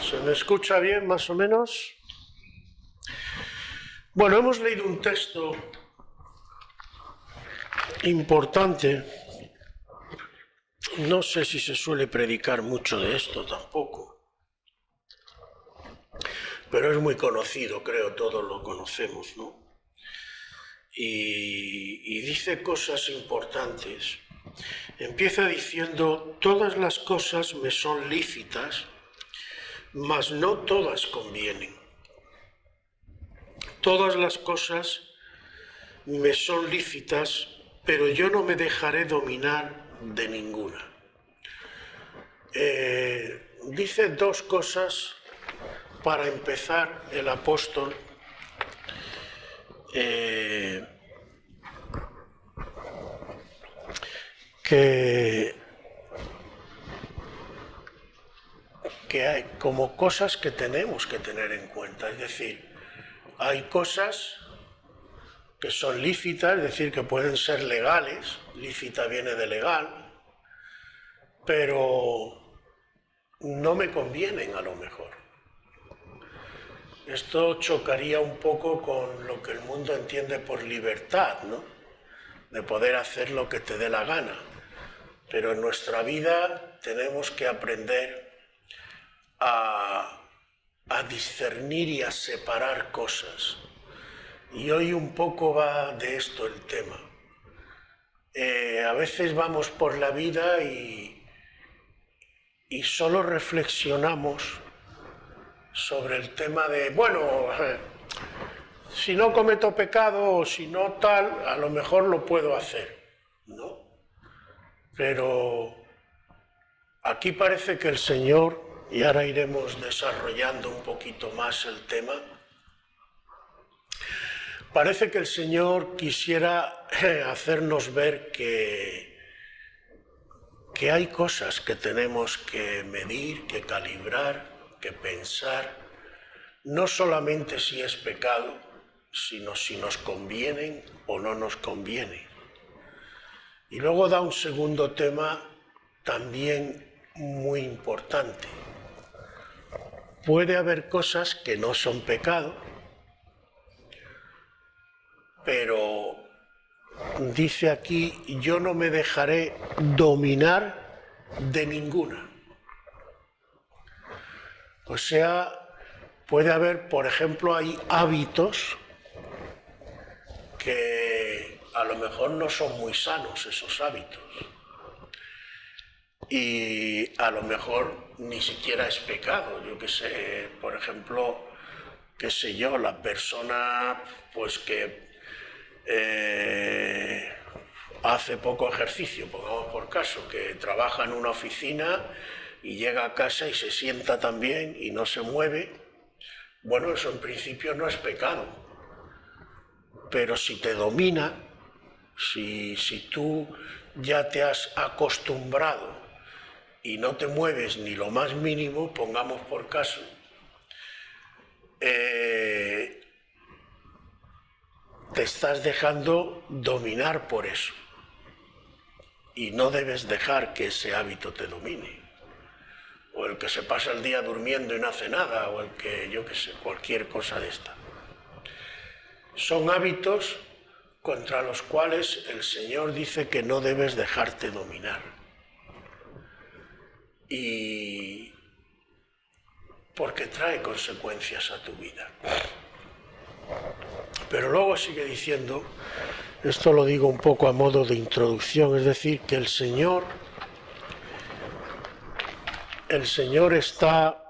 ¿Se me escucha bien, más o menos? Bueno, hemos leído un texto importante. No sé si se suele predicar mucho de esto tampoco, pero es muy conocido, creo, todos lo conocemos, ¿no? Y dice cosas importantes. Empieza diciendo: todas las cosas me son lícitas, mas no todas convienen. Todas las cosas me son lícitas, pero yo no me dejaré dominar de ninguna. Dice dos cosas para empezar el apóstol. Que hay como cosas que tenemos que tener en cuenta. Es decir, hay cosas que son lícitas, es decir, que pueden ser legales. Lícita viene de legal, pero no me convienen a lo mejor. Esto chocaría un poco con lo que el mundo entiende por libertad, ¿no? De poder hacer lo que te dé la gana. Pero en nuestra vida tenemos que aprender a discernir y a separar cosas. Y hoy un poco va de esto el tema. A veces vamos por la vida y solo reflexionamos sobre el tema de, bueno, si no cometo pecado o si no tal, a lo mejor lo puedo hacer, ¿no? Pero aquí parece que el Señor, y ahora iremos desarrollando un poquito más el tema, parece que el Señor quisiera hacernos ver que hay cosas que tenemos que medir, que calibrar, que pensar, no solamente si es pecado, sino si nos convienen o no nos convienen. Y luego da un segundo tema también muy importante. Puede haber cosas que no son pecado, pero dice aquí: yo no me dejaré dominar de ninguna. O sea, puede haber, por ejemplo, hay hábitos que a lo mejor no son muy sanos, esos hábitos. Y a lo mejor ni siquiera es pecado. Yo qué sé, por ejemplo, qué sé yo, la persona pues que hace poco ejercicio, pongamos por caso, que trabaja en una oficina y llega a casa y se sienta también y no se mueve. Bueno, eso en principio no es pecado, pero si te domina, si tú ya te has acostumbrado y no te mueves ni lo más mínimo, pongamos por caso, te estás dejando dominar por eso. Y no debes dejar que ese hábito te domine. O el que se pasa el día durmiendo y no hace nada, o el que, yo qué sé, cualquier cosa de esta. Son hábitos contra los cuales el Señor dice que no debes dejarte dominar. Y porque trae consecuencias a tu vida. Pero luego sigue diciendo, esto lo digo un poco a modo de introducción, es decir, que el Señor está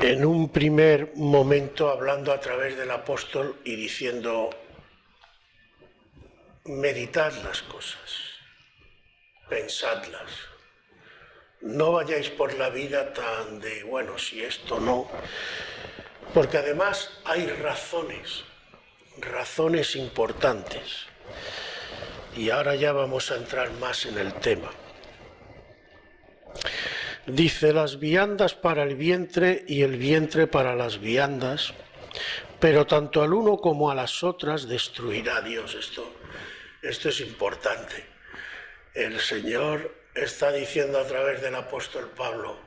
en un primer momento hablando a través del apóstol y diciendo: meditad las cosas, pensadlas. No vayáis por la vida tan de, bueno, si esto no, porque además hay razones importantes. Y ahora ya vamos a entrar más en el tema. Dice: las viandas para el vientre y el vientre para las viandas, pero tanto al uno como a las otras destruirá Dios. Esto es importante. El Señor está diciendo a través del apóstol Pablo,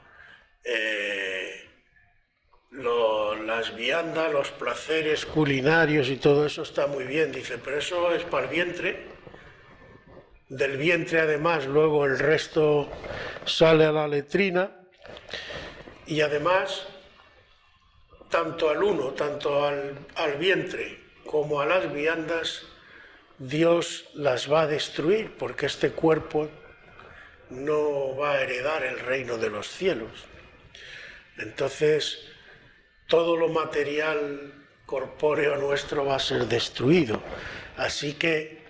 las viandas, los placeres culinarios y todo eso está muy bien, dice, pero eso es para el vientre. Del vientre además luego el resto sale a la letrina y además tanto al vientre como a las viandas Dios las va a destruir porque este cuerpo no va a heredar el reino de los cielos. Entonces todo lo material corpóreo nuestro va a ser destruido. Así que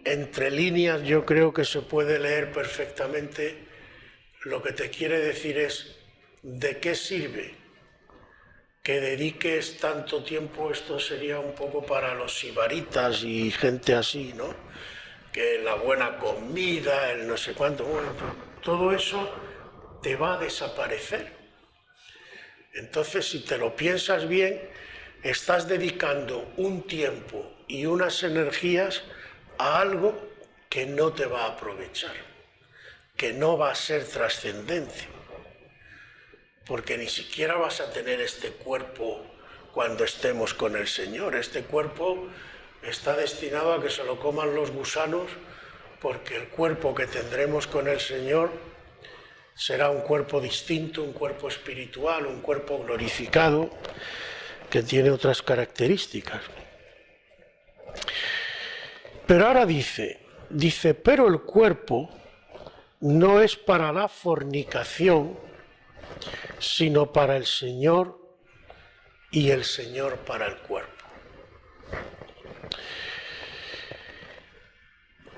entre líneas yo creo que se puede leer perfectamente lo que te quiere decir es ¿de qué sirve que dediques tanto tiempo? Esto sería un poco para los sibaritas y gente así, ¿no? Que la buena comida, el no sé cuánto, bueno, todo eso te va a desaparecer. Entonces, si te lo piensas bien, estás dedicando un tiempo y unas energías a algo que no te va a aprovechar, que no va a ser trascendente, porque ni siquiera vas a tener este cuerpo cuando estemos con el Señor. Este cuerpo está destinado a que se lo coman los gusanos, porque el cuerpo que tendremos con el Señor será un cuerpo distinto, un cuerpo espiritual, un cuerpo glorificado, que tiene otras características. Pero ahora dice, pero el cuerpo no es para la fornicación, sino para el Señor y el Señor para el cuerpo.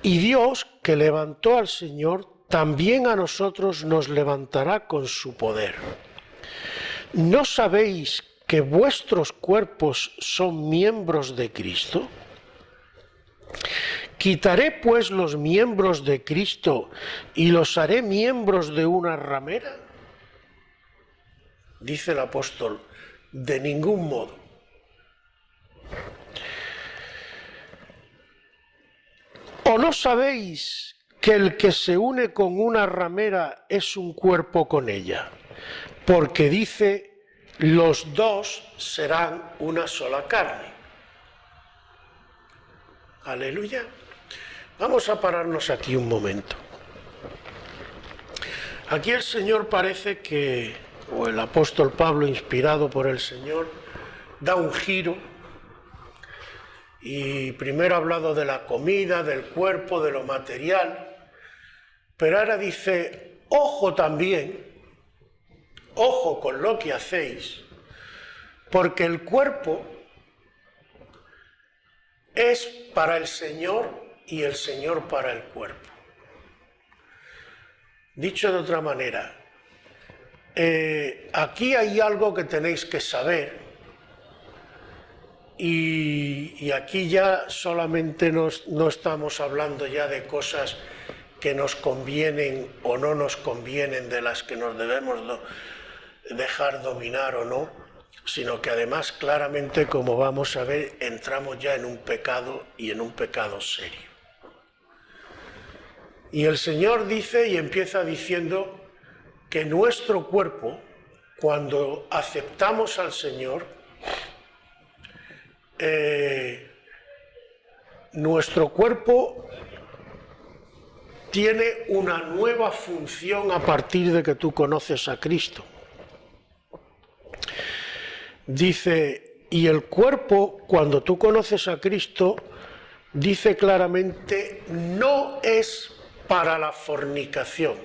Y Dios, que levantó al Señor, también a nosotros nos levantará con su poder. ¿No sabéis que vuestros cuerpos son miembros de Cristo? ¿Quitaré pues los miembros de Cristo y los haré miembros de una ramera? Dice el apóstol, de ningún modo. ¿O no sabéis que el que se une con una ramera es un cuerpo con ella? Porque dice, los dos serán una sola carne. Aleluya. Vamos a pararnos aquí un momento. Aquí el Señor parece que, o el apóstol Pablo, inspirado por el Señor, da un giro y primero ha hablado de la comida, del cuerpo, de lo material, pero ahora dice, ojo también, ojo con lo que hacéis, porque el cuerpo es para el Señor y el Señor para el cuerpo. Dicho de otra manera, aquí hay algo que tenéis que saber y aquí ya solamente no estamos hablando ya de cosas que nos convienen o no nos convienen, de las que nos debemos dejar dominar o no, sino que además claramente, como vamos a ver, entramos ya en un pecado y en un pecado serio. Y el Señor dice y empieza diciendo que nuestro cuerpo, cuando aceptamos al Señor, nuestro cuerpo tiene una nueva función a partir de que tú conoces a Cristo. Dice, y el cuerpo, cuando tú conoces a Cristo, dice claramente, no es para la fornicación.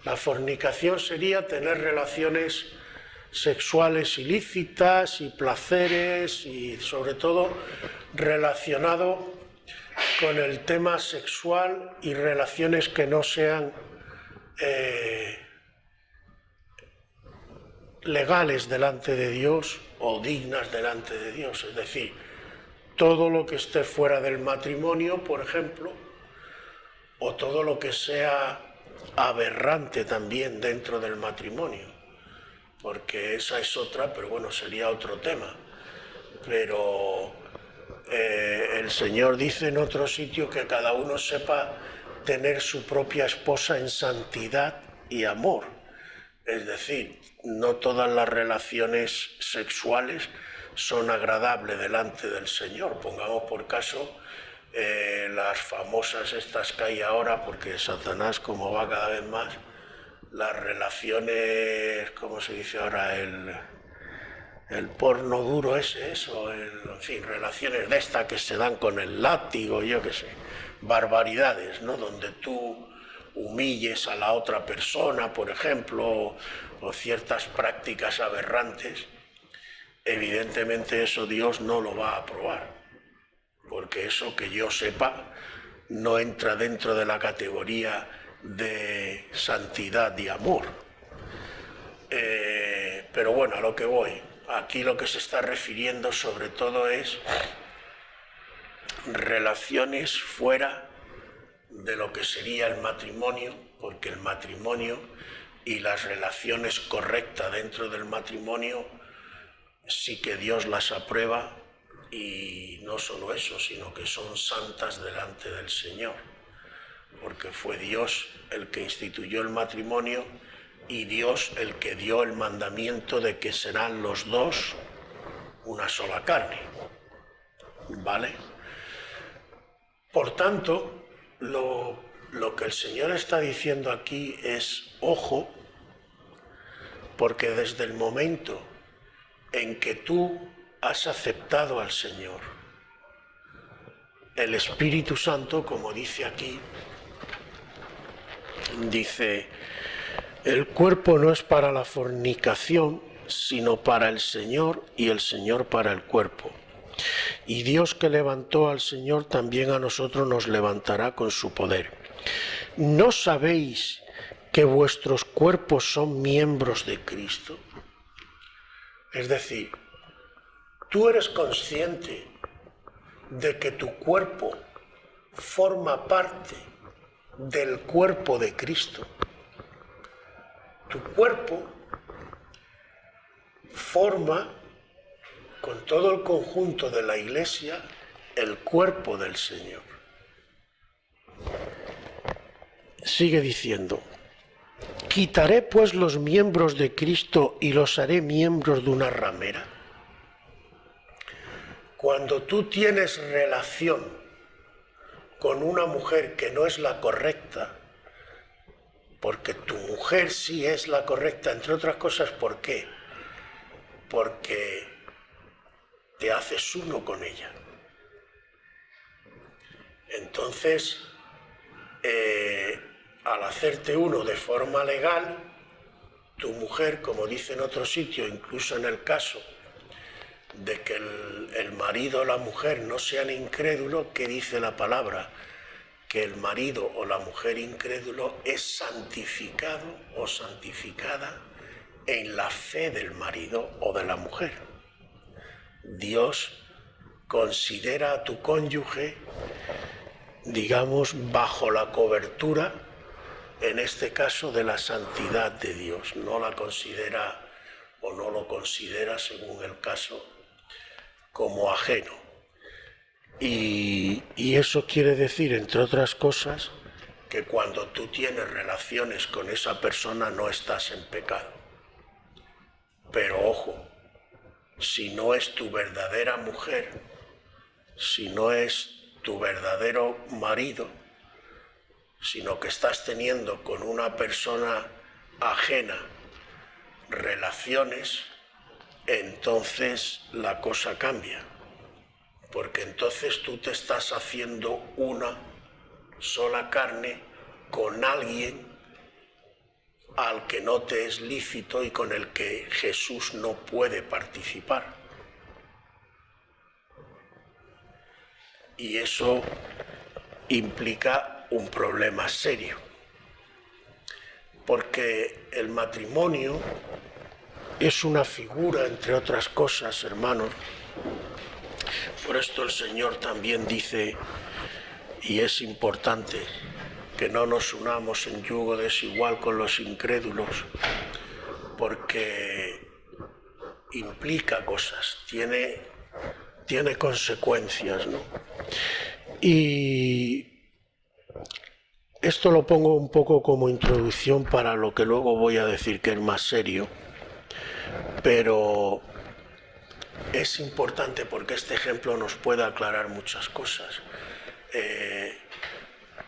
La fornicación sería tener relaciones sexuales ilícitas y placeres y sobre todo relacionado con el tema sexual y relaciones que no sean legales delante de Dios o dignas delante de Dios. Es decir, todo lo que esté fuera del matrimonio, por ejemplo, o todo lo que sea aberrante también dentro del matrimonio, porque esa es otra, pero bueno, sería otro tema. Pero el Señor dice en otro sitio que cada uno sepa mantener su propia esposa en santidad y amor. Es decir, no todas las relaciones sexuales son agradables delante del Señor. Pongamos por caso las famosas estas que hay ahora, porque Satanás, como va cada vez más, las relaciones, ¿cómo se dice ahora? El porno duro ese, eso, en fin, relaciones de estas que se dan con el látigo, yo qué sé, barbaridades, ¿no? Donde tú humilles a la otra persona, por ejemplo, o ciertas prácticas aberrantes, evidentemente eso Dios no lo va a aprobar, porque eso, que yo sepa, no entra dentro de la categoría de santidad y amor. Pero bueno, a lo que voy, aquí lo que se está refiriendo sobre todo es relaciones fuera de lo que sería el matrimonio, porque el matrimonio y las relaciones correctas dentro del matrimonio sí que Dios las aprueba, y no solo eso, sino que son santas delante del Señor, porque fue Dios el que instituyó el matrimonio y Dios el que dio el mandamiento de que serán los dos una sola carne, ¿vale? Por tanto, lo que el Señor está diciendo aquí es, ojo, porque desde el momento en que tú has aceptado al Señor, el Espíritu Santo, como dice aquí, dice: el cuerpo no es para la fornicación, sino para el Señor, y el Señor para el cuerpo. Y Dios, que levantó al Señor, también a nosotros nos levantará con su poder. ¿No sabéis que vuestros cuerpos son miembros de Cristo? Es decir, tú eres consciente de que tu cuerpo forma parte del cuerpo de Cristo. Tu cuerpo forma, con todo el conjunto de la Iglesia, el cuerpo del Señor. Sigue diciendo: ¿quitaré pues los miembros de Cristo y los haré miembros de una ramera? Cuando tú tienes relación con una mujer que no es la correcta, porque tu mujer sí es la correcta, entre otras cosas, ¿por qué? Porque te haces uno con ella. Entonces, al hacerte uno de forma legal, tu mujer, como dice en otro sitio, incluso en el caso de que el marido o la mujer no sean incrédulos, ¿qué dice la palabra? Que el marido o la mujer incrédulo es santificado o santificada en la fe del marido o de la mujer. Dios considera a tu cónyuge, digamos, bajo la cobertura, en este caso, de la santidad de Dios. No la considera, o no lo considera, según el caso, como ajeno. Y eso quiere decir, entre otras cosas, que cuando tú tienes relaciones con esa persona no estás en pecado. Pero ojo, si no es tu verdadera mujer, si no es tu verdadero marido, sino que estás teniendo con una persona ajena relaciones, entonces la cosa cambia. Porque entonces tú te estás haciendo una sola carne con alguien al que no te es lícito y con el que Jesús no puede participar. Y eso implica un problema serio, porque el matrimonio es una figura, entre otras cosas, hermanos. Por esto el Señor también dice, y es importante, que no nos unamos en yugo desigual con los incrédulos, porque implica cosas, tiene consecuencias, ¿no? Y Esto lo pongo un poco como introducción para lo que luego voy a decir que es más serio, pero es importante porque este ejemplo nos puede aclarar muchas cosas.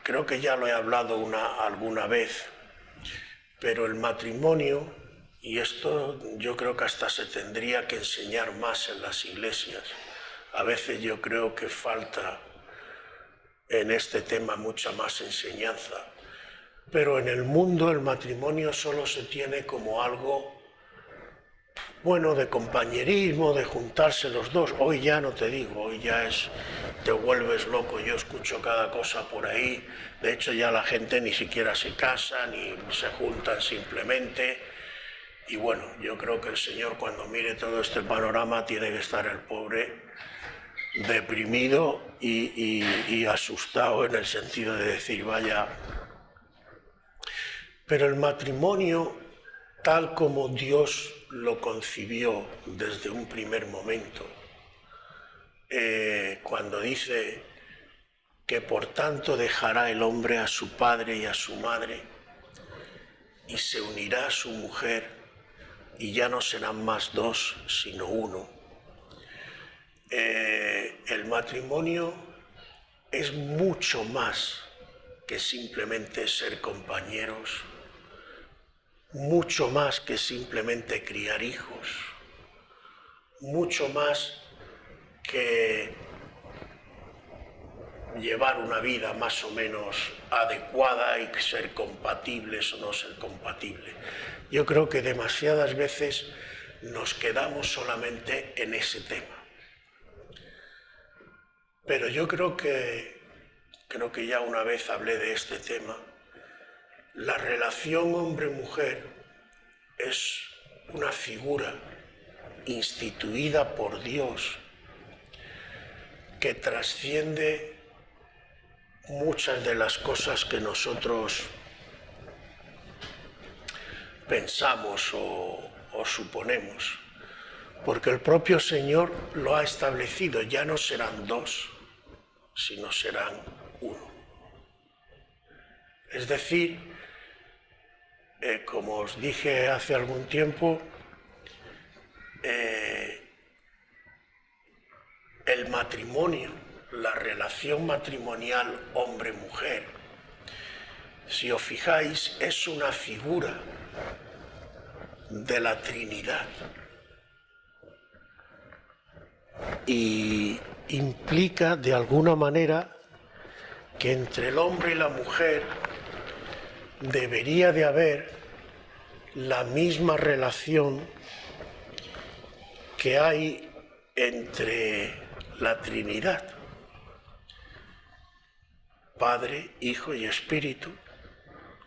Creo que ya lo he hablado alguna vez, pero el matrimonio, y esto yo creo que hasta se tendría que enseñar más en las iglesias, a veces yo creo que falta en este tema mucha más enseñanza, pero en el mundo el matrimonio solo se tiene como algo bueno, de compañerismo, de juntarse los dos. Hoy ya no te digo, hoy ya te vuelves loco. Yo escucho cada cosa por ahí. De hecho, ya la gente ni siquiera se casa, ni se juntan simplemente. Y bueno, yo creo que el Señor, cuando mire todo este panorama, tiene que estar el pobre deprimido y asustado, en el sentido de decir, vaya. Pero el matrimonio, tal como Dios lo concibió desde un primer momento, cuando dice que por tanto dejará el hombre a su padre y a su madre y se unirá a su mujer y ya no serán más dos sino uno. El matrimonio es mucho más que simplemente ser compañeros, mucho más que simplemente criar hijos, mucho más que llevar una vida más o menos adecuada y ser compatibles o no ser compatibles. Yo creo que demasiadas veces nos quedamos solamente en ese tema. Pero yo creo que ya una vez hablé de este tema. La relación hombre-mujer es una figura instituida por Dios que trasciende muchas de las cosas que nosotros pensamos o suponemos, porque el propio Señor lo ha establecido. Ya no serán dos, sino serán uno. Es decir, como os dije hace algún tiempo, el matrimonio, la relación matrimonial hombre-mujer, si os fijáis, es una figura de la Trinidad y implica de alguna manera que entre el hombre y la mujer debería de haber la misma relación que hay entre la Trinidad, Padre, Hijo y Espíritu.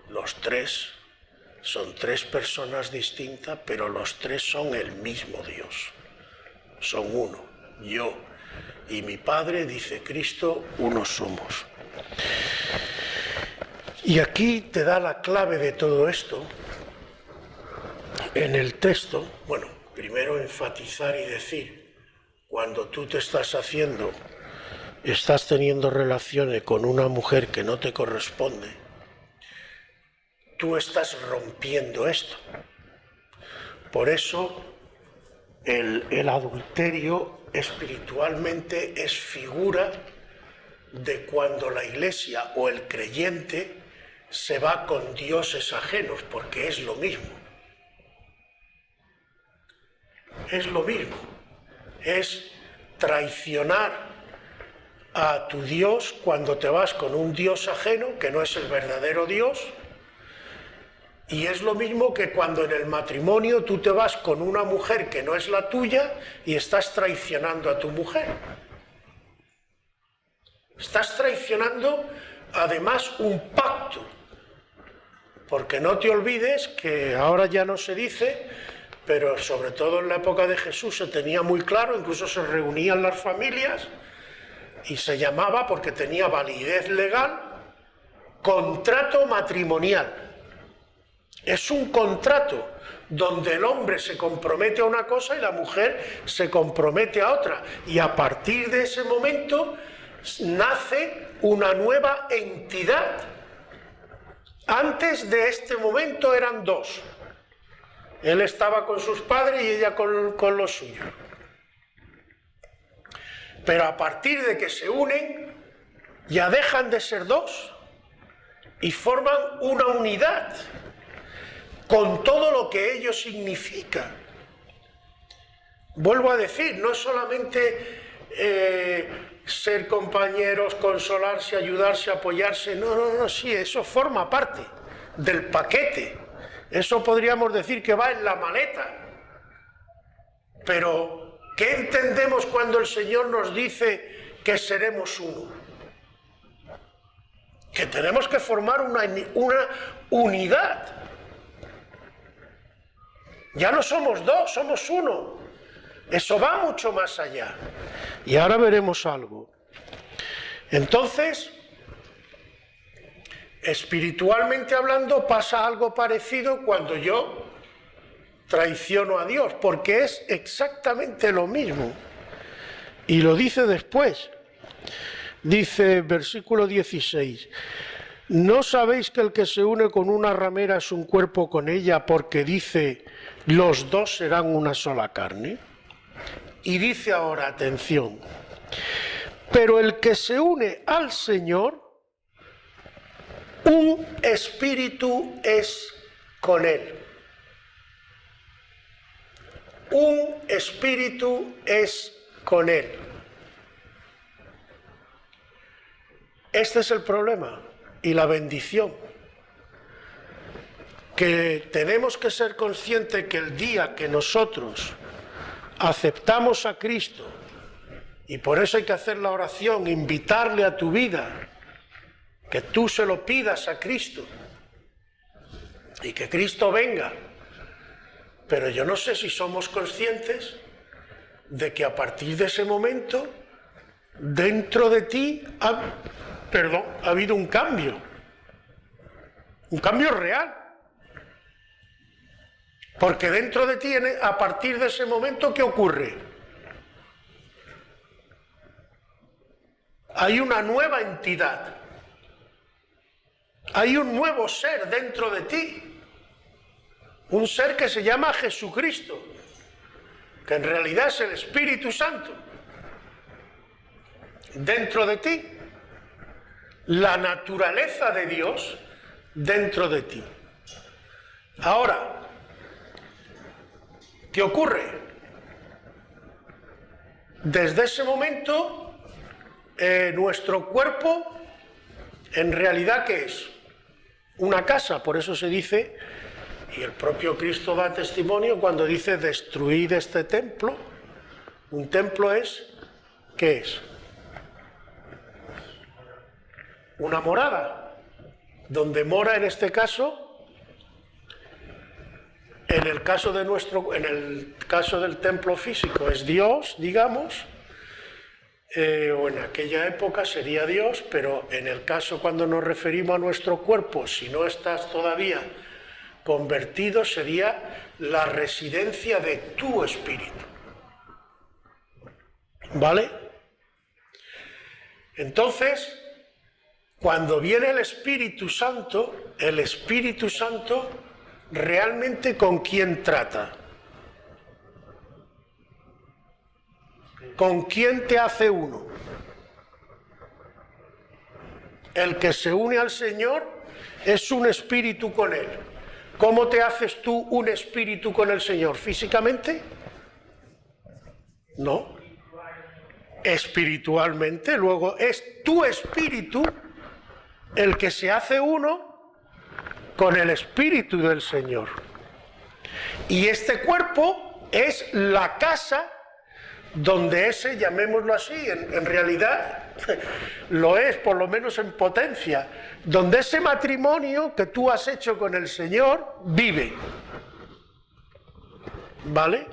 Los tres son tres personas distintas, pero los tres son el mismo Dios, son uno. Yo y mi Padre, dice Cristo, uno somos. Y aquí te da la clave de todo esto en el texto. Bueno, primero enfatizar y decir, cuando tú estás teniendo relaciones con una mujer que no te corresponde, tú estás rompiendo esto. Por eso el adulterio espiritualmente es figura de cuando la Iglesia o el creyente se va con dioses ajenos, porque es lo mismo. Es lo mismo. Es traicionar a tu Dios cuando te vas con un Dios ajeno, que no es el verdadero Dios, y es lo mismo que cuando en el matrimonio tú te vas con una mujer que no es la tuya y estás traicionando a tu mujer. Estás traicionando además un pacto, porque no te olvides que ahora ya no se dice, pero sobre todo en la época de Jesús se tenía muy claro, incluso se reunían las familias y se llamaba, porque tenía validez legal, contrato matrimonial. Es un contrato donde el hombre se compromete a una cosa y la mujer se compromete a otra, y a partir de ese momento nace una nueva entidad Antes de este momento eran dos. Él estaba con sus padres y ella con los suyos. Pero a partir de que se unen, ya dejan de ser dos y forman una unidad con todo lo que ello significa. Vuelvo a decir, no es solamente ser compañeros, consolarse, ayudarse, apoyarse, no, sí, eso forma parte del paquete. Eso podríamos decir que va en la maleta. Pero, ¿qué entendemos cuando el Señor nos dice que seremos uno? Que tenemos que formar una unidad. Ya no somos dos, somos uno. Eso va mucho más allá. Y ahora veremos algo. Entonces, espiritualmente hablando, pasa algo parecido cuando yo traiciono a Dios, porque es exactamente lo mismo. Y lo dice después. Dice, versículo 16, ¿no sabéis que el que se une con una ramera es un cuerpo con ella? Porque dice, los dos serán una sola carne. Y dice ahora, atención, pero el que se une al Señor, un espíritu es con él. Un espíritu es con él. Este es el problema y la bendición. Que tenemos que ser conscientes que el día que nosotros aceptamos a Cristo, y por eso hay que hacer la oración, invitarle a tu vida, que tú se lo pidas a Cristo y que Cristo venga. Pero yo no sé si somos conscientes de que a partir de ese momento, dentro de ti ha habido un cambio real. Porque dentro de ti, a partir de ese momento, ¿qué ocurre? Hay una nueva entidad. Hay un nuevo ser dentro de ti. Un ser que se llama Jesucristo, que en realidad es el Espíritu Santo. Dentro de ti. La naturaleza de Dios dentro de ti. Ahora, ¿qué ocurre? Desde ese momento, nuestro cuerpo, en realidad, ¿qué es? Una casa, por eso se dice, y el propio Cristo da testimonio cuando dice, destruid este templo. Un templo es, ¿qué es? Una morada, donde mora en este caso, en el caso del templo físico es Dios, digamos, o en aquella época sería Dios, pero en el caso cuando nos referimos a nuestro cuerpo, si no estás todavía convertido, sería la residencia de tu espíritu. ¿Vale? Entonces, cuando viene el Espíritu Santo realmente ¿con quién trata? ¿Con quién te hace uno? El que se une al Señor es un espíritu con Él. ¿Cómo te haces tú un espíritu con el Señor? ¿Físicamente? No. Espiritualmente. Luego es tu espíritu el que se hace uno con el Espíritu del Señor. Y este cuerpo es la casa donde ese, llamémoslo así, en realidad lo es, por lo menos en potencia, donde ese matrimonio que tú has hecho con el Señor vive. ¿Vale?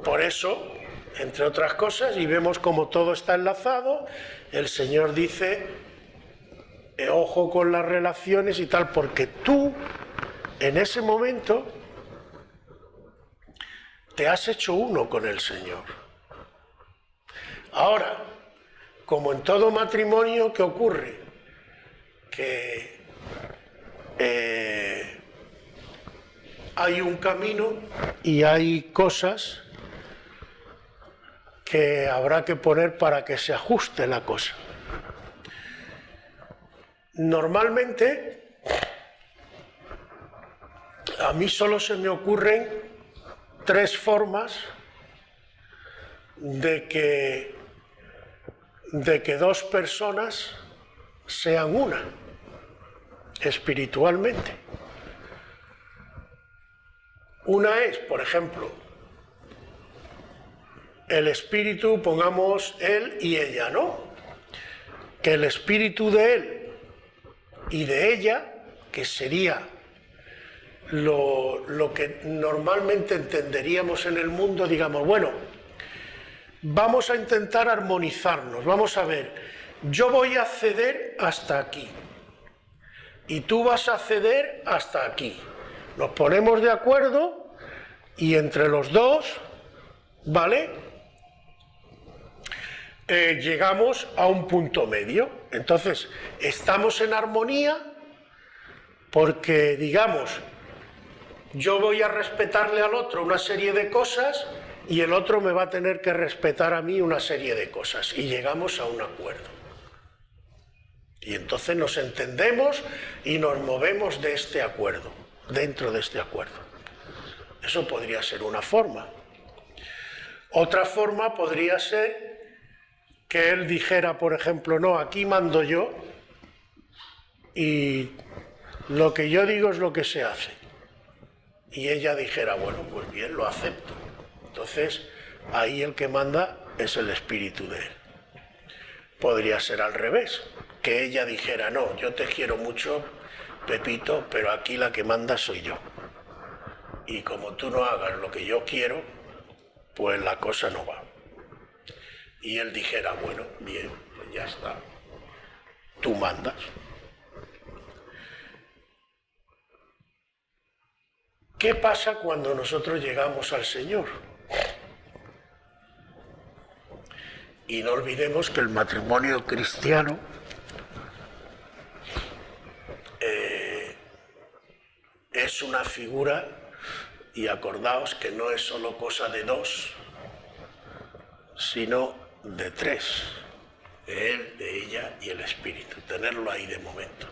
Por eso, entre otras cosas, y vemos como todo está enlazado, el Señor dice, ojo con las relaciones y tal, porque tú, en ese momento, te has hecho uno con el Señor. Ahora, como en todo matrimonio, ¿qué ocurre? Que hay un camino y hay cosas que habrá que poner para que se ajuste la cosa. Normalmente, a mí solo se me ocurren 3 formas de que 2 personas sean una, espiritualmente. Una es, por ejemplo, el espíritu, pongamos él y ella, ¿no? Que el espíritu de él y de ella, que sería lo que normalmente entenderíamos en el mundo, digamos, bueno, vamos a intentar armonizarnos, vamos a ver, yo voy a ceder hasta aquí y tú vas a ceder hasta aquí. Nos ponemos de acuerdo y entre los dos, ¿vale?, llegamos a un punto medio. Entonces, estamos en armonía porque, digamos, yo voy a respetarle al otro una serie de cosas y el otro me va a tener que respetar a mí una serie de cosas. Y llegamos a un acuerdo. Y entonces nos entendemos y nos movemos de este acuerdo, dentro de este acuerdo. Eso podría ser una forma. Otra forma podría ser que él dijera, por ejemplo, no, aquí mando yo y lo que yo digo es lo que se hace. Y ella dijera, bueno, pues bien, lo acepto. Entonces, ahí el que manda es el espíritu de él. Podría ser al revés, que ella dijera, no, yo te quiero mucho, Pepito, pero aquí la que manda soy yo. Y como tú no hagas lo que yo quiero, pues la cosa no va. Y él dijera, bueno, bien, pues ya está, tú mandas. ¿Qué pasa cuando nosotros llegamos al Señor? Y no olvidemos que el matrimonio cristiano es una figura, y acordaos que no es solo cosa de 2, sino de 3, de él, de ella y el espíritu, tenerlo ahí de momento.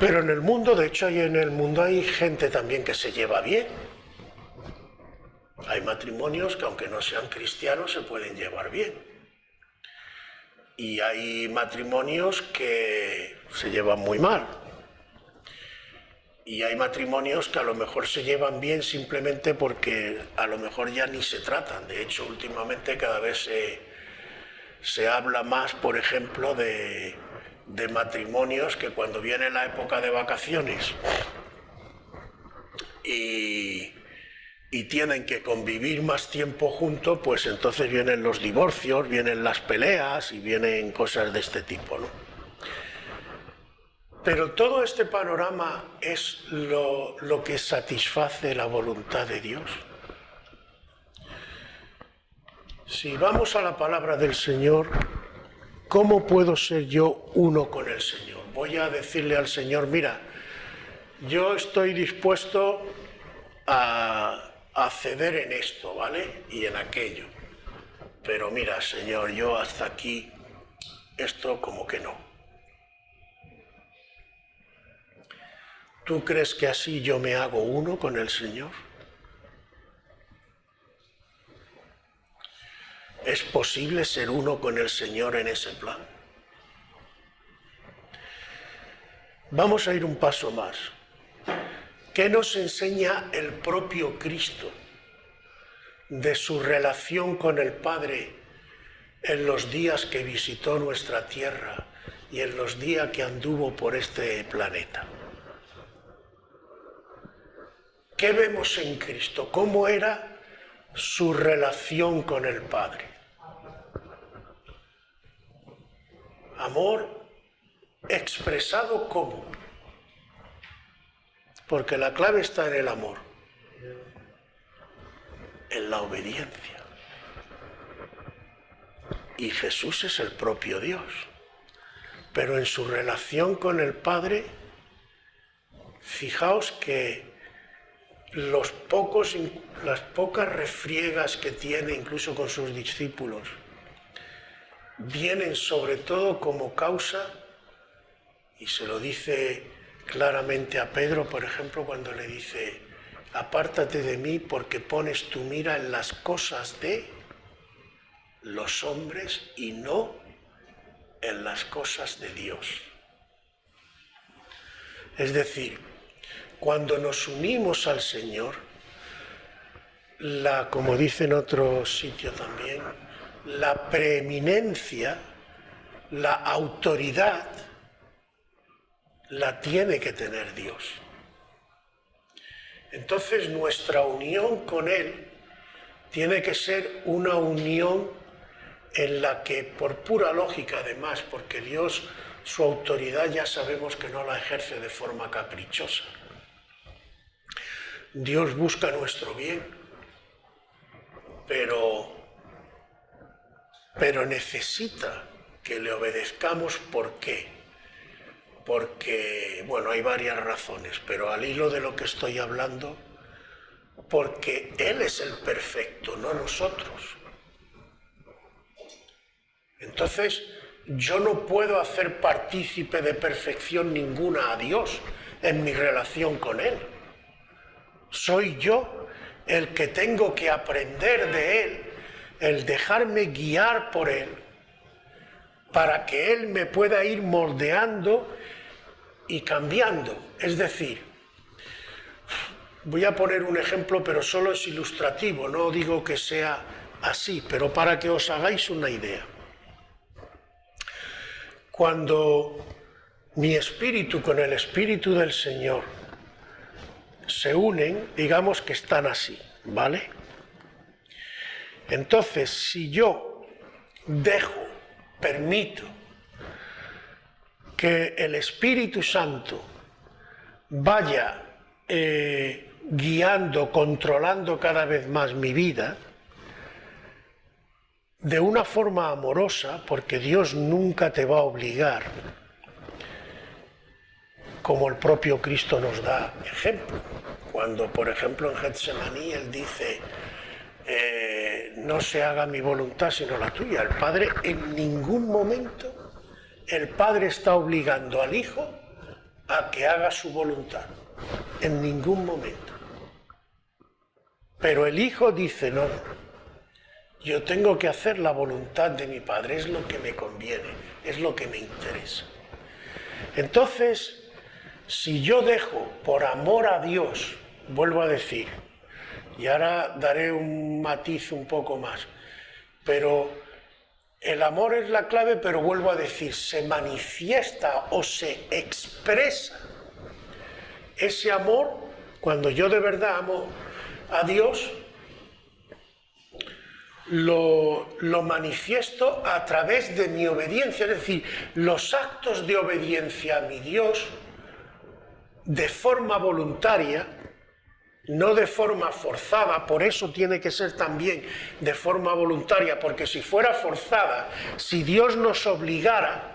Pero en el mundo, de hecho, hay gente también que se lleva bien. Hay matrimonios que, aunque no sean cristianos, se pueden llevar bien. Y hay matrimonios que se llevan muy mal. Y hay matrimonios que a lo mejor se llevan bien simplemente porque a lo mejor ya ni se tratan. De hecho, últimamente cada vez se habla más, por ejemplo, de matrimonios que cuando viene la época de vacaciones y tienen que convivir más tiempo juntos, pues entonces vienen los divorcios, vienen las peleas y vienen cosas de este tipo, ¿no? Pero todo este panorama es lo que satisface la voluntad de Dios. Si vamos a la palabra del Señor, ¿cómo puedo ser yo uno con el Señor? Voy a decirle al Señor, mira, yo estoy dispuesto a ceder en esto, ¿vale? Y en aquello. Pero mira, Señor, yo hasta aquí, esto como que no. ¿Tú crees que así yo me hago uno con el Señor? ¿Es posible ser uno con el Señor en ese plan? Vamos a ir un paso más. ¿Qué nos enseña el propio Cristo de su relación con el Padre en los días que visitó nuestra tierra y en los días que anduvo por este planeta? ¿Qué vemos en Cristo? ¿Cómo era su relación con el Padre? Amor expresado ¿cómo? Porque la clave está en el amor, en la obediencia. Y Jesús es el propio Dios, pero en su relación con el Padre fijaos que las pocas refriegas que tiene incluso con sus discípulos vienen sobre todo como causa, y se lo dice claramente a Pedro, por ejemplo, cuando le dice: apártate de mí porque pones tu mira en las cosas de los hombres y no en las cosas de Dios. Es decir, cuando nos unimos al Señor, como dice en otro sitio también, la preeminencia, la autoridad, la tiene que tener Dios. Entonces nuestra unión con Él tiene que ser una unión en la que, por pura lógica además, porque Dios, su autoridad ya sabemos que no la ejerce de forma caprichosa. Dios busca nuestro bien, pero necesita que le obedezcamos. ¿Por qué? Porque, bueno, hay varias razones, pero al hilo de lo que estoy hablando, porque Él es el perfecto, no nosotros. Entonces, yo no puedo hacer partícipe de perfección ninguna a Dios en mi relación con Él. Soy yo el que tengo que aprender de Él, el dejarme guiar por Él, para que Él me pueda ir moldeando y cambiando. Es decir, voy a poner un ejemplo, pero solo es ilustrativo, no digo que sea así, pero para que os hagáis una idea. Cuando mi espíritu con el espíritu del Señor se unen, digamos que están así, ¿vale? Entonces, si yo permito que el Espíritu Santo vaya guiando, controlando cada vez más mi vida, de una forma amorosa, porque Dios nunca te va a obligar, como el propio Cristo nos da ejemplo. Cuando, por ejemplo, en Getsemaní Él dice: no se haga mi voluntad sino la tuya. El Padre, en ningún momento, el Padre está obligando al Hijo a que haga su voluntad. En ningún momento. Pero el Hijo dice: no, yo tengo que hacer la voluntad de mi Padre, es lo que me conviene, es lo que me interesa. Entonces, si yo dejo por amor a Dios, vuelvo a decir, y ahora daré un matiz un poco más, pero el amor es la clave, pero vuelvo a decir, se manifiesta o se expresa ese amor cuando yo de verdad amo a Dios. Lo manifiesto a través de mi obediencia, es decir, los actos de obediencia a mi Dios de forma voluntaria, no de forma forzada. Por eso tiene que ser también de forma voluntaria, porque si fuera forzada, si Dios nos obligara,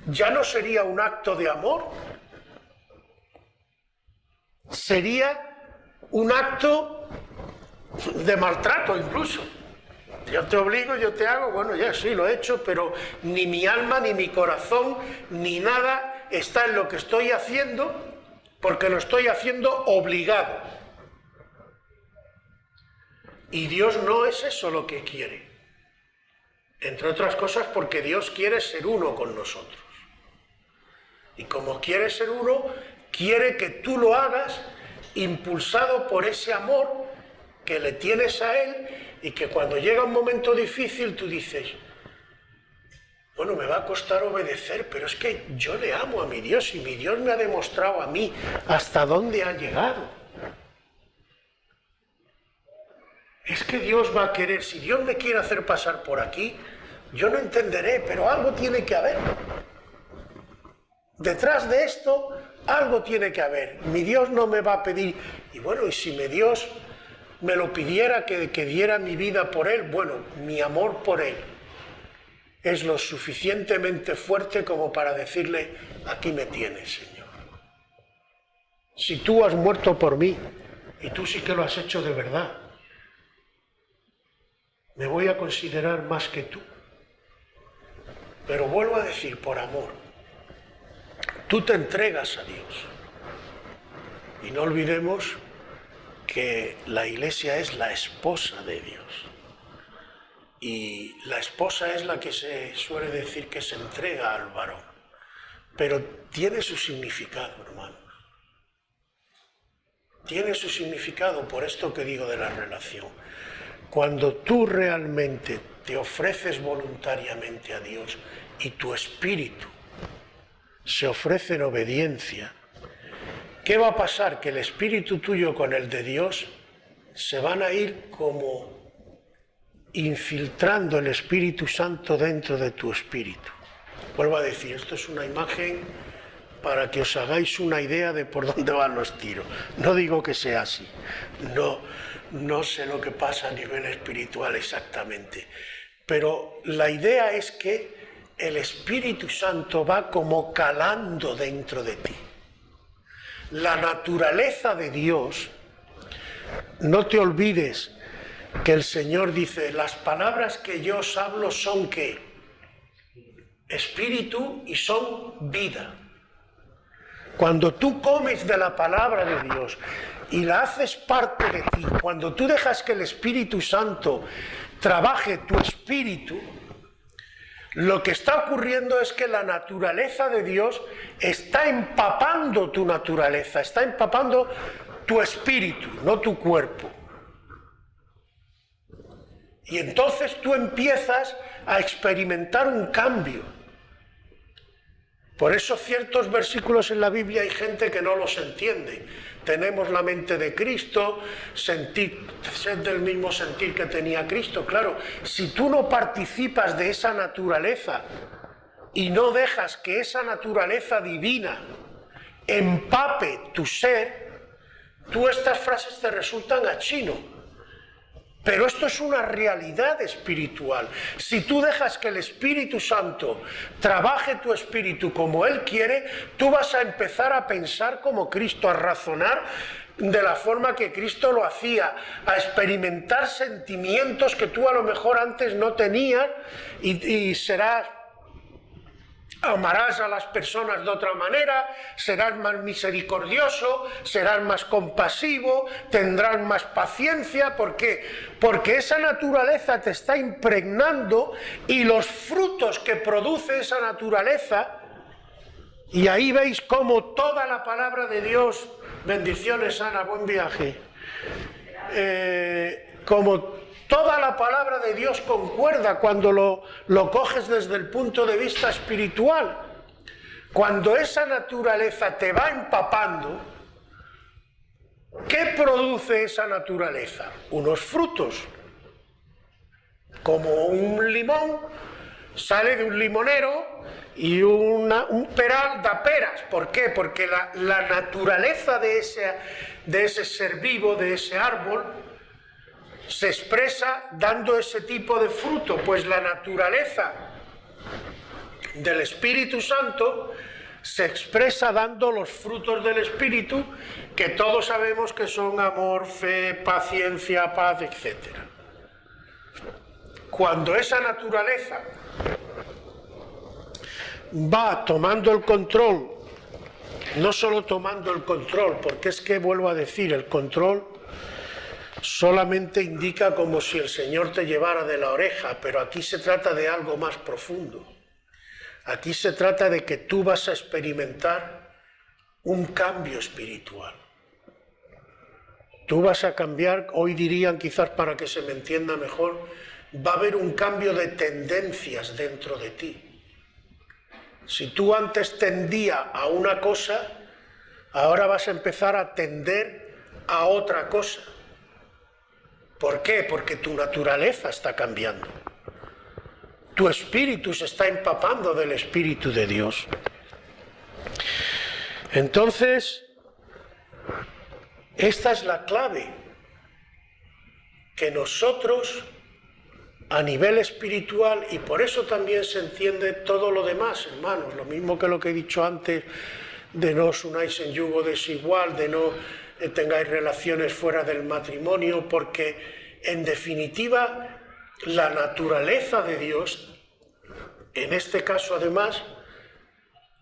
ya no sería un acto de amor, sería un acto de maltrato incluso. Yo te obligo, yo te hago, bueno, ya sí, lo he hecho, pero ni mi alma, ni mi corazón, ni nada está en lo que estoy haciendo, porque lo estoy haciendo obligado. Y Dios no es eso lo que quiere. Entre otras cosas porque Dios quiere ser uno con nosotros. Y como quiere ser uno, quiere que tú lo hagas impulsado por ese amor que le tienes a Él, y que cuando llega un momento difícil tú dices: bueno, me va a costar obedecer, pero es que yo le amo a mi Dios y mi Dios me ha demostrado a mí hasta dónde ha llegado. Es que Dios va a querer, si Dios me quiere hacer pasar por aquí, yo no entenderé, pero algo tiene que haber. Detrás de esto, algo tiene que haber. Mi Dios no me va a pedir, y bueno, y si mi Dios me lo pidiera, que diera mi vida por Él, bueno, mi amor por Él es lo suficientemente fuerte como para decirle: aquí me tienes, Señor. Si tú has muerto por mí, y tú sí que lo has hecho de verdad, me voy a considerar más que tú. Pero vuelvo a decir, por amor, tú te entregas a Dios. Y no olvidemos que la Iglesia es la esposa de Dios. Y la esposa es la que se suele decir que se entrega al varón. Pero tiene su significado, hermanos. Tiene su significado por esto que digo de la relación. Cuando tú realmente te ofreces voluntariamente a Dios y tu espíritu se ofrece en obediencia, ¿qué va a pasar? Que el espíritu tuyo con el de Dios se van a ir como infiltrando el Espíritu Santo dentro de tu espíritu. Vuelvo a decir, esto es una imagen para que os hagáis una idea de por dónde van los tiros. No digo que sea así, no sé lo que pasa a nivel espiritual exactamente, pero la idea es que el Espíritu Santo va como calando dentro de ti. La naturaleza de Dios, no te olvides que el Señor dice, las palabras que yo os hablo son ¿qué? Espíritu y son vida. Cuando tú comes de la palabra de Dios y la haces parte de ti, cuando tú dejas que el Espíritu Santo trabaje tu espíritu, lo que está ocurriendo es que la naturaleza de Dios está empapando tu naturaleza, está empapando tu espíritu, no tu cuerpo. Y entonces tú empiezas a experimentar un cambio. Por eso ciertos versículos en la Biblia hay gente que no los entiende. Tenemos la mente de Cristo, sed del mismo sentir que tenía Cristo. Claro, si tú no participas de esa naturaleza y no dejas que esa naturaleza divina empape tu ser, tú estas frases te resultan a chino. Pero esto es una realidad espiritual. Si tú dejas que el Espíritu Santo trabaje tu espíritu como Él quiere, tú vas a empezar a pensar como Cristo, a razonar de la forma que Cristo lo hacía, a experimentar sentimientos que tú a lo mejor antes no tenías y amarás a las personas de otra manera, serás más misericordioso, serás más compasivo, tendrás más paciencia. ¿Por qué? Porque esa naturaleza te está impregnando y los frutos que produce esa naturaleza, y ahí veis cómo toda la palabra de Dios, bendiciones Ana, buen viaje, como toda la palabra de Dios concuerda cuando lo coges desde el punto de vista espiritual. Cuando esa naturaleza te va empapando, ¿qué produce esa naturaleza? Unos frutos. Como un limón sale de un limonero y un peral da peras. ¿Por qué? Porque la naturaleza de ese ser vivo, de ese árbol, se expresa dando ese tipo de fruto. Pues la naturaleza del Espíritu Santo se expresa dando los frutos del Espíritu, que todos sabemos que son amor, fe, paciencia, paz, etc. Cuando esa naturaleza va tomando el control, no solo tomando el control, porque es que vuelvo a decir, el control solamente indica como si el Señor te llevara de la oreja, pero aquí se trata de algo más profundo. Aquí se trata de que tú vas a experimentar un cambio espiritual. Tú vas a cambiar, hoy dirían quizás para que se me entienda mejor, va a haber un cambio de tendencias dentro de ti. Si tú antes tendías a una cosa, ahora vas a empezar a tender a otra cosa. ¿Por qué? Porque tu naturaleza está cambiando. Tu espíritu se está empapando del Espíritu de Dios. Entonces, esta es la clave, que nosotros a nivel espiritual, y por eso también se entiende todo lo demás, hermanos, lo mismo que lo que he dicho antes de no os unáis en yugo desigual, de no tengáis relaciones fuera del matrimonio, porque en definitiva la naturaleza de Dios, en este caso además,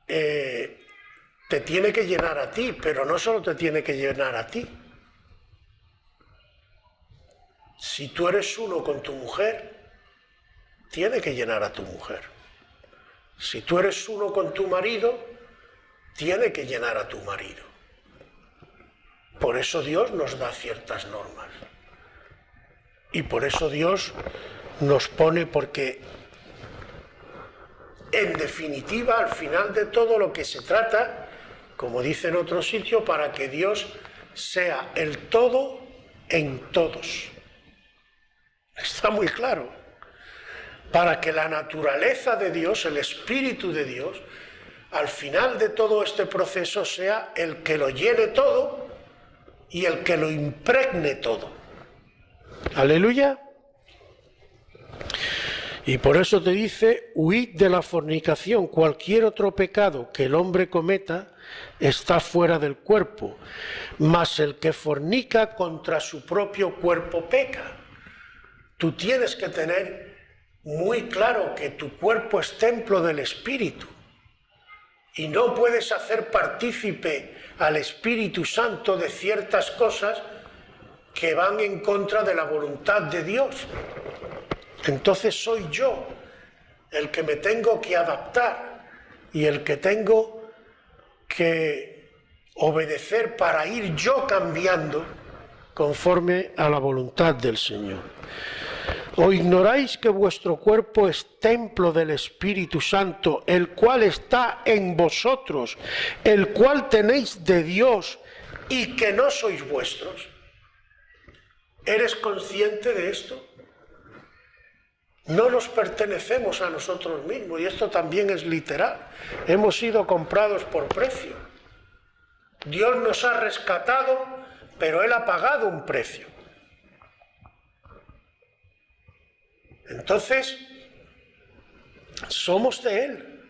te tiene que llenar a ti, pero no solo te tiene que llenar a ti. Si tú eres uno con tu mujer, tiene que llenar a tu mujer. Si tú eres uno con tu marido, tiene que llenar a tu marido. Por eso Dios nos da ciertas normas. Y por eso Dios nos pone, porque en definitiva, al final de todo lo que se trata, como dice en otro sitio, para que Dios sea el todo en todos. Está muy claro. Para que la naturaleza de Dios, el Espíritu de Dios, al final de todo este proceso sea el que lo llene todo y el que lo impregne todo. Aleluya. Y por eso te dice, huid de la fornicación. Cualquier otro pecado que el hombre cometa está fuera del cuerpo, mas el que fornica contra su propio cuerpo peca. Tú tienes que tener muy claro que tu cuerpo es templo del Espíritu y no puedes hacer partícipe al Espíritu Santo de ciertas cosas que van en contra de la voluntad de Dios. Entonces soy yo el que me tengo que adaptar y el que tengo que obedecer para ir yo cambiando conforme a la voluntad del Señor. ¿O ignoráis que vuestro cuerpo es templo del Espíritu Santo, el cual está en vosotros, el cual tenéis de Dios y que no sois vuestros? ¿Eres consciente de esto? No nos pertenecemos a nosotros mismos, y esto también es literal. Hemos sido comprados por precio. Dios nos ha rescatado, pero Él ha pagado un precio. Entonces, somos de Él.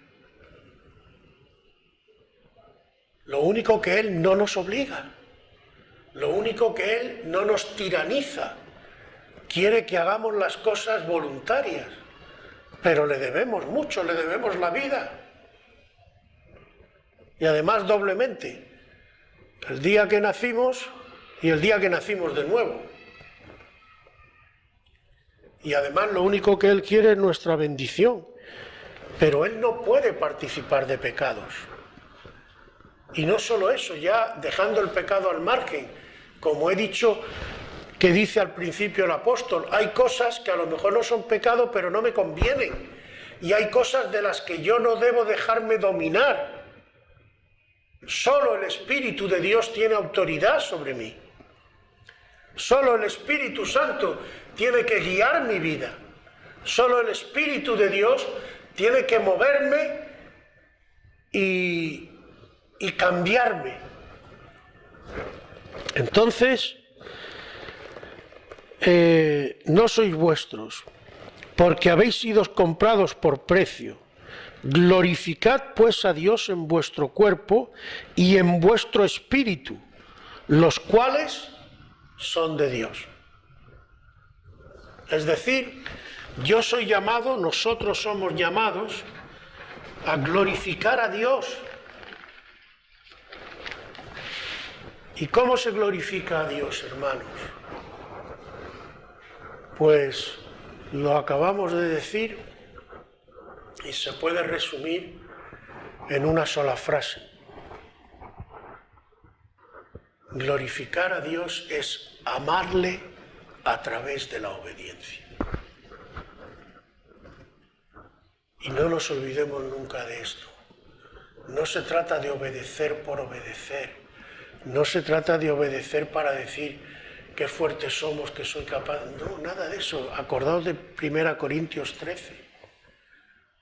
Lo único que Él no nos obliga, lo único que Él no nos tiraniza, quiere que hagamos las cosas voluntarias, pero le debemos mucho, le debemos la vida. Y además doblemente, el día que nacimos y el día que nacimos de nuevo. Y además lo único que Él quiere es nuestra bendición, pero Él no puede participar de pecados. Y no solo eso, ya dejando el pecado al margen, como he dicho, que dice al principio el apóstol, hay cosas que a lo mejor no son pecado, pero no me convienen. Y hay cosas de las que yo no debo dejarme dominar. Solo el Espíritu de Dios tiene autoridad sobre mí. Solo el Espíritu Santo tiene que guiar mi vida. Solo el Espíritu de Dios tiene que moverme y cambiarme. Entonces, no sois vuestros, porque habéis sido comprados por precio. Glorificad pues a Dios en vuestro cuerpo y en vuestro espíritu, los cuales son de Dios. Es decir, yo soy llamado, nosotros somos llamados a glorificar a Dios. ¿Y cómo se glorifica a Dios, hermanos? Pues lo acabamos de decir y se puede resumir en una sola frase. Glorificar a Dios es amarle a través de la obediencia. Y no nos olvidemos nunca de esto. No se trata de obedecer por obedecer. No se trata de obedecer para decir qué fuertes somos, que soy capaz. No, nada de eso. Acordaos de 1 Corintios 13,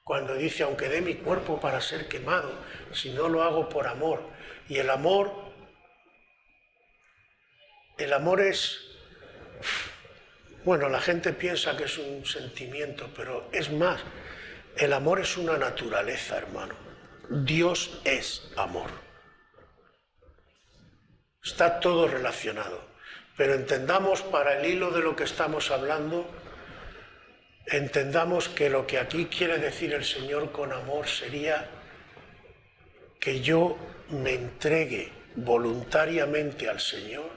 cuando dice, aunque dé mi cuerpo para ser quemado, si no lo hago por amor. Y el amor es, bueno, la gente piensa que es un sentimiento, pero es más, el amor es una naturaleza, hermano. Dios es amor. Está todo relacionado. Pero entendamos, para el hilo de lo que estamos hablando, entendamos que lo que aquí quiere decir el Señor con amor sería que yo me entregue voluntariamente al Señor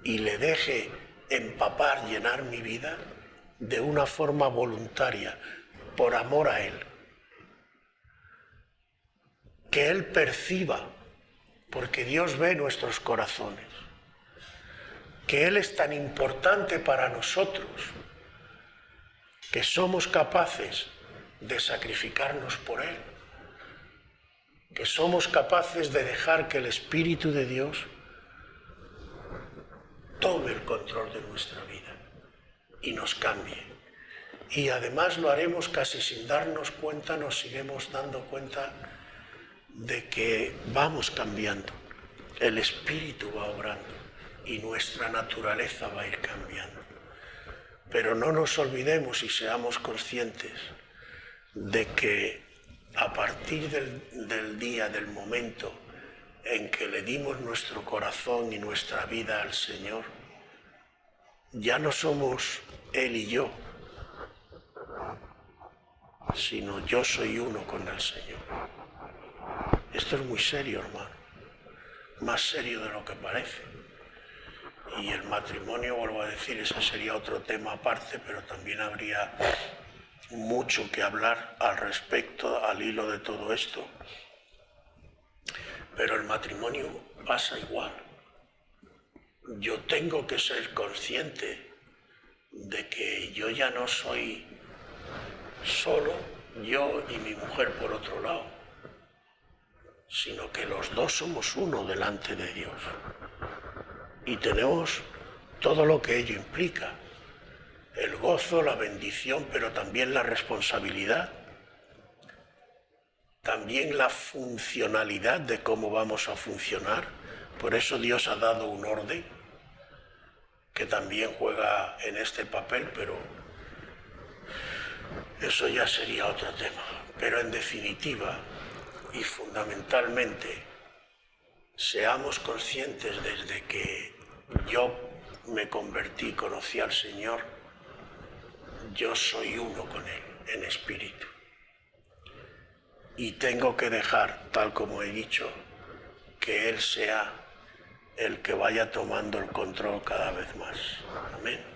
y le deje empapar, llenar mi vida de una forma voluntaria, por amor a Él. Que Él perciba, porque Dios ve nuestros corazones, que Él es tan importante para nosotros que somos capaces de sacrificarnos por Él, que somos capaces de dejar que el Espíritu de Dios tome el control de nuestra vida y nos cambie. Y además lo haremos casi sin darnos cuenta, nos iremos dando cuenta de que vamos cambiando, el Espíritu va obrando y nuestra naturaleza va a ir cambiando. Pero no nos olvidemos y seamos conscientes de que a partir del día, del momento en que le dimos nuestro corazón y nuestra vida al Señor, ya no somos Él y yo, sino yo soy uno con el Señor. Esto es muy serio, hermano, más serio de lo que parece. Y el matrimonio, vuelvo a decir, ese sería otro tema aparte, pero también habría mucho que hablar al respecto, al hilo de todo esto. Pero el matrimonio pasa igual. Yo tengo que ser consciente de que yo ya no soy solo yo y mi mujer por otro lado, sino que los dos somos uno delante de Dios. Y tenemos todo lo que ello implica, el gozo, la bendición, pero también la responsabilidad, también la funcionalidad de cómo vamos a funcionar. Por eso Dios ha dado un orden que también juega en este papel, pero eso ya sería otro tema. Pero en definitiva y fundamentalmente, seamos conscientes desde que yo me convertí, conocí al Señor, yo soy uno con Él en espíritu. Y tengo que dejar, tal como he dicho, que Él sea el que vaya tomando el control cada vez más. Amén.